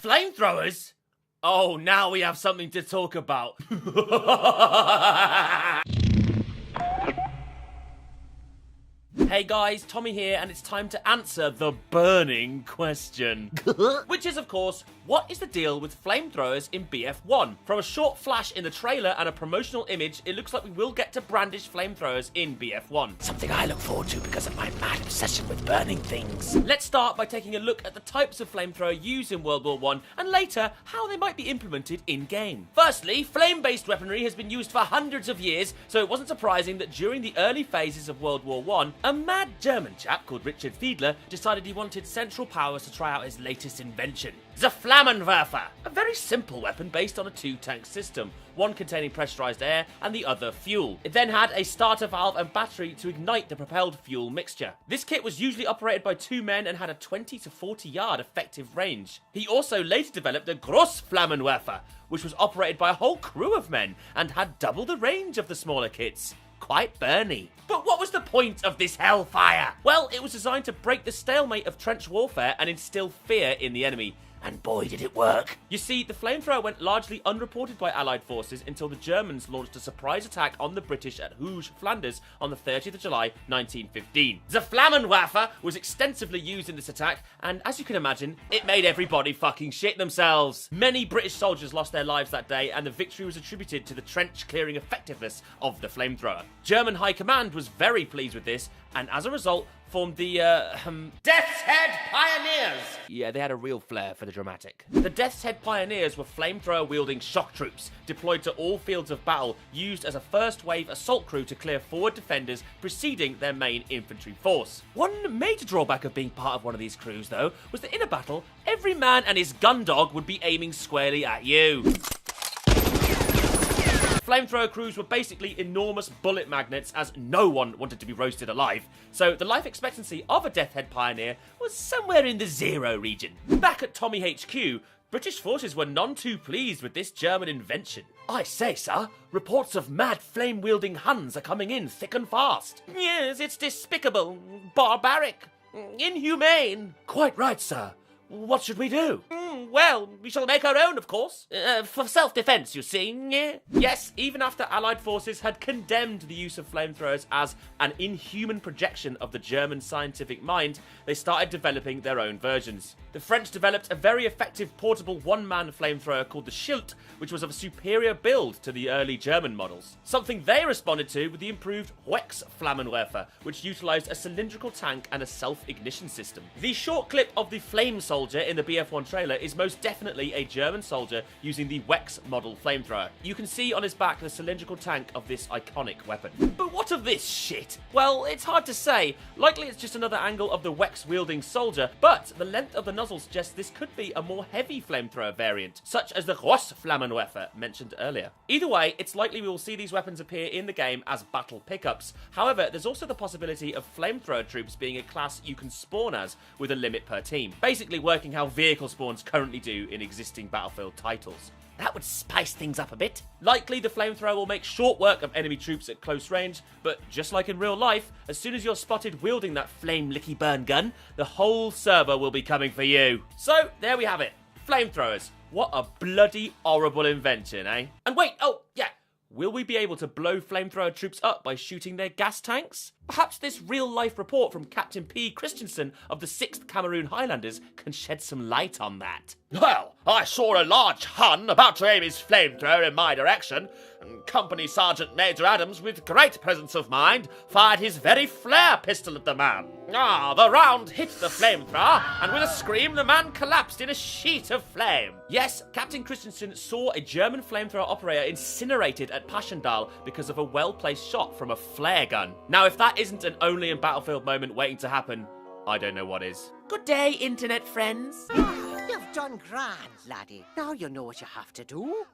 flamethrowers? Oh, now we have something to talk about. Hey guys, Tommy here, and it's time to answer the burning question. Which is, of course, what is the deal with flamethrowers in BF1? From a short flash in the trailer and a promotional image, it looks like we will get to brandish flamethrowers in BF1. Something I look forward to because of my mad obsession with burning things. Let's start by taking a look at the types of flamethrower used in World War I, and later, how they might be implemented in-game. Firstly, flame-based weaponry has been used for hundreds of years, so it wasn't surprising that during the early phases of World War I, a mad German chap called Richard Fiedler decided he wanted central powers to try out his latest invention, the Flammenwerfer, a very simple weapon based on a two-tank system, one containing pressurized air and the other fuel. It then had a starter valve and battery to ignite the propelled fuel mixture. This kit was usually operated by two men and had a 20 to 40 yard effective range. He also later developed a Grossflammenwerfer, which was operated by a whole crew of men and had double the range of the smaller kits. Quite burny. But what was the point of this hellfire? Well, it was designed to break the stalemate of trench warfare and instill fear in the enemy. And boy, did it work. You see, the flamethrower went largely unreported by Allied forces until the Germans launched a surprise attack on the British at Hooge, Flanders on the 30th of July, 1915. The Flammenwerfer was extensively used in this attack, and as you can imagine, it made everybody fucking shit themselves. Many British soldiers lost their lives that day, and the victory was attributed to the trench-clearing effectiveness of the flamethrower. German High Command was very pleased with this, and as a result, formed the, Deathshead Pioneers! Yeah, they had a real flair for the dramatic. The Deathshead Pioneers were flamethrower-wielding shock troops, deployed to all fields of battle, used as a first-wave assault crew to clear forward defenders preceding their main infantry force. One major drawback of being part of one of these crews, though, was that in a battle, every man and his gun dog would be aiming squarely at you. Flamethrower crews were basically enormous bullet magnets, as no one wanted to be roasted alive, so the life expectancy of a Deathhead Pioneer was somewhere in the 0 region. Back at Tommy HQ, British forces were none too pleased with this German invention. I say, sir, reports of mad flame-wielding Huns are coming in thick and fast. Yes, it's despicable, barbaric, inhumane. Quite right, sir. What should we do? Well, we shall make our own, of course. For self-defense, you see. Yes, even after Allied forces had condemned the use of flamethrowers as an inhuman projection of the German scientific mind, they started developing their own versions. The French developed a very effective portable one-man flamethrower called the Schild, which was of a superior build to the early German models. Something they responded to with the improved Wechsflammenwerfer, which utilized a cylindrical tank and a self-ignition system. The short clip of the flame soldier in the BF1 trailer is most definitely a German soldier using the Wex model flamethrower. You can see on his back the cylindrical tank of this iconic weapon. But what of this shit? Well, it's hard to say. Likely it's just another angle of the Wex-wielding soldier, but the length of the nozzle suggests this could be a more heavy flamethrower variant, such as the Grossflammenwerfer mentioned earlier. Either way, it's likely we will see these weapons appear in the game as battle pickups. However, there's also the possibility of flamethrower troops being a class you can spawn as, with a limit per team. Basically working how vehicle spawns currently do in existing Battlefield titles. That would spice things up a bit. Likely the flamethrower will make short work of enemy troops at close range, but just like in real life, as soon as you're spotted wielding that flame licky burn gun, the whole server will be coming for you. So, there we have it. Flamethrowers. What a bloody horrible invention, eh? And wait, oh, yeah. Will we be able to blow flamethrower troops up by shooting their gas tanks? Perhaps this real-life report from Captain P. Christensen of the 6th Cameroon Highlanders can shed some light on that. Well, I saw a large Hun about to aim his flamethrower in my direction, and Company Sergeant Major Adams, with great presence of mind, fired his very flare pistol at the man. The round hit the flamethrower, and with a scream, the man collapsed in a sheet of flame. Yes, Captain Christensen saw a German flamethrower operator incinerated at Passchendaele because of a well-placed shot from a flare gun. Now, if that isn't an only in Battlefield moment waiting to happen, I don't know what is. Good day, internet friends. You've done grand, laddie. Now you know what you have to do.